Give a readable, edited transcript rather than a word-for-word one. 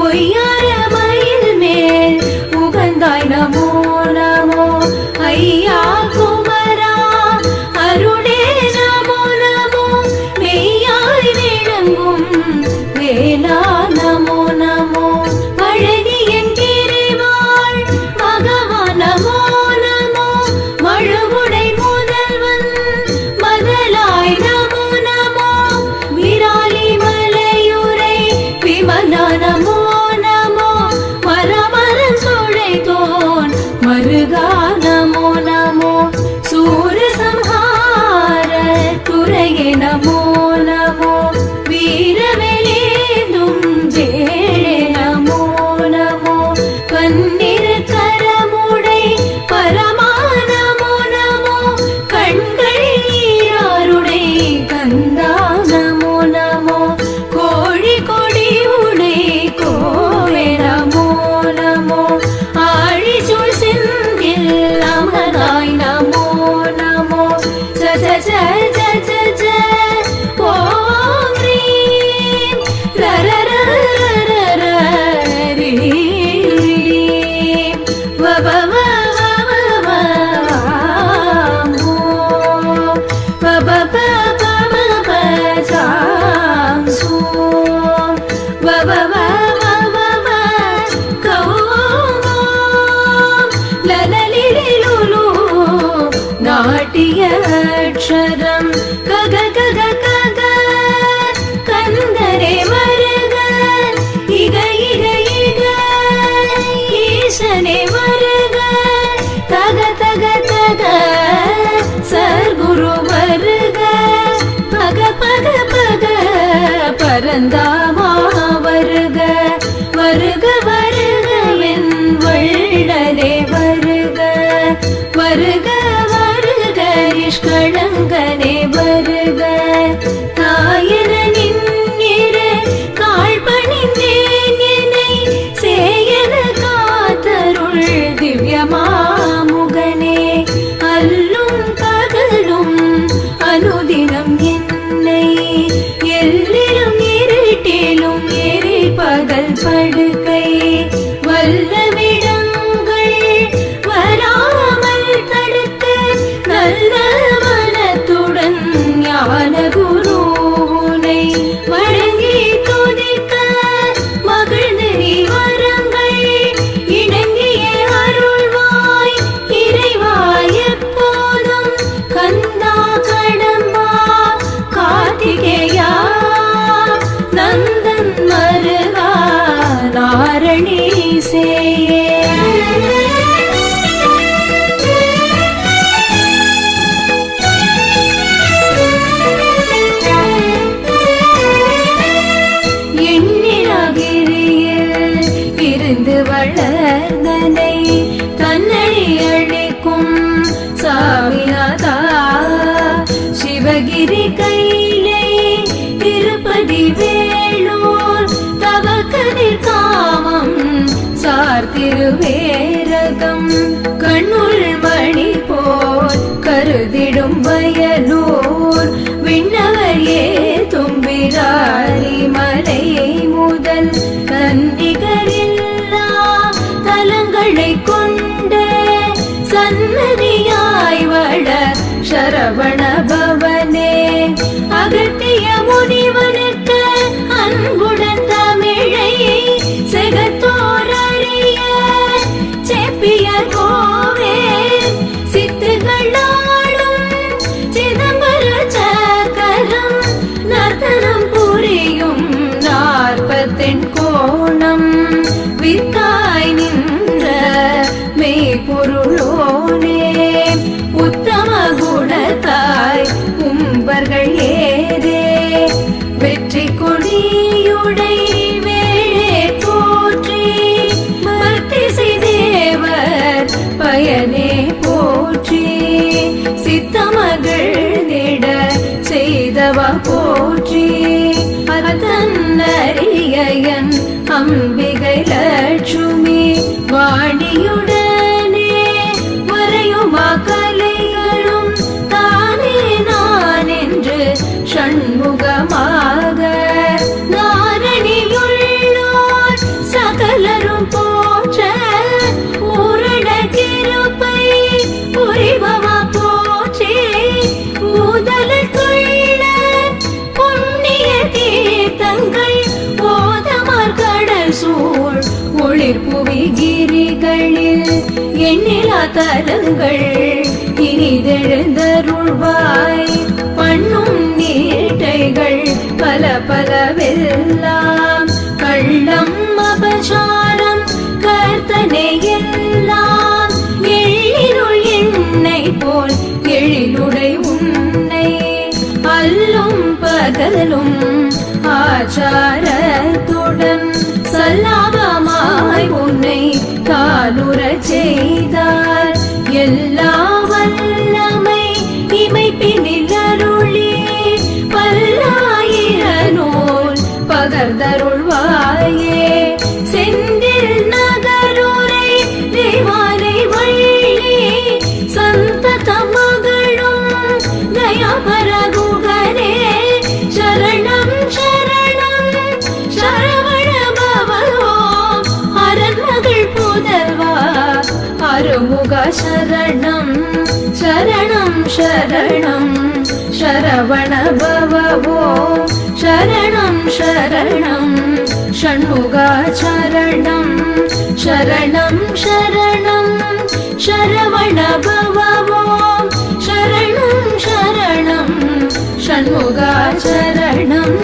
ஒய்யார மயில் மேல் உகந்தாய் நமோ நமோ ஐயா குமரா அருளே நமோ நமோ மெய்யாய் விளங்கும் வேலா நமோ நமோ பழனி என்கிறவாள் மகவா நமோ நமோ மழுவுடை முதல்வன் மதலாய் நமோ நமோ விராலி மலையுரை விமலா நமோ நமோ மரமரம் சுழைத்தோன் மருகா நமோ நமோ சூரசம்ஹார துரையே நமோ நமோ வீரவெளேந்தும் வேளே நமோ நமோ பன்னிரு கரமுடை பரமா நமோ நமோ கண்கள் ஈராருடை கந்தா நமோ நமோ கோழி கொடி உடை கோவே நமோ நமோ ஆழி சூழ் செந்தில் அமதாய் நமோ நமோ ஜ ஜ ஜ ஜ ஜ ஜ ஓம் ரீம் ர ர ர ர ர ரீ வ வ வ வ வ வ மோ வ ப ப ப ப ப ஜாம் சூ வ வ வ வ வ வ கௌம் லலலிலிலுலு நாட்டிய அக்ஷரம் கக கக கக கந்தரே வருக இக இக இக ஈசனே வருக தக தக தக சர்க்குரு வருக பக பக பக பரந்தாமா வருக வருக வருக என் வள்ளலே வருக வருக வருக நிஷ்களங்கனே வருக தாயன நின்னிரு கால் பணிந்தேன் என்னை சேயன காத்தருள் திவ்யமாமுகனே அல்லும் பகலும் அனுதினம் என்னை எல்லிலும் இருட்டிலும் எரி பகல் படுக்கை வல்லவிடங்கள் வராமல் தடுக்க நல்ல மனத்துடன் ஞான குருனை வணங்கி துதிக்க மகிழ்நெறி வரங்கள் இணங்கிய அருள்வாய் இறைவாய் எப்போதும் கந்தா கடம்பா கார்த்திகேயா நந்தன் மருகா நாரணி சேயே எண்ணிலகிரியில் இருந்து வளர்ந்தனை தன்னடி அளிக்கும் சாமிநாதா சிவகிரி கையிலே திருப்பதி வேளூர் தவக்கதிர் காமம் சார் திருவேரகம் கண்ணுள் மணி போல் கருதிடும் வயலூர் விண்ணவர் தும்பிராரி மலை முதல் தன்னிகரில்லா தலங்களை கொண்ட சன்னதியாய் வள சரவண பவனே அகத்திய முனிவனுக்கு அன்புடன் தமிழை செகத்தோரறிய செப்பிய கோவே சித்துகளாடும் சிதம்பர சக்கரம் நர்த்தனம் புரியும் 40 கோணம் வித்தாய் நின்ற மெய்பொருளோனே உத்தம குணத்தாய் உம்பர்கள் ஏதே வெற்றி கொடியுடை வேளே போற்றி பக்தி செய்தேவர் பயனே போற்றி சித்தமகள் நிட செய்தவா போற்றி தன்னறியன் அம்பிகை லட்சுமி வாணியுடனே வரையுமா கலைகளும் தானே நான் என்று ஷண்முகமாக நாரணியுள்ளோர் சூழ் ஒளிர் புவிகிரிகளில் எண்ணிலா தலங்கள் இனிதெழுந்தருள்வாய் பண்ணும் நீட்டைகள் பல பலவெல்லாம் கள்ளம் அபசாரம் கர்த்தனை எல்லாம் எள்ளினுள் எண்ணெய் போல் எழிலுடை உன்னை அல்லும் பகலும் ஆச்சாரத்துடன் சல்லாபமாய் உன்னை காலுறச் செய்தார் எல்லா வல்லமை இமைப்பினில் அருளி பல்லாயிர நூல் பகர்ந்தருள்வாயே செந்தில் நகருரை தேவாரை வள்ளி சந்தத மகளும் தயாபரகுகரே சரணம் சரணம் சரவண பவோ அரண்மகள் புதல்வா அருமுக சரணம் சரணம் சரணம் சரவண பவோ சரணம் சரணம் ஷண்முகா சரணம் சரணம் சரணம் சரவண பவோ சரணம் சரணம் ஷண்முகா சரணம்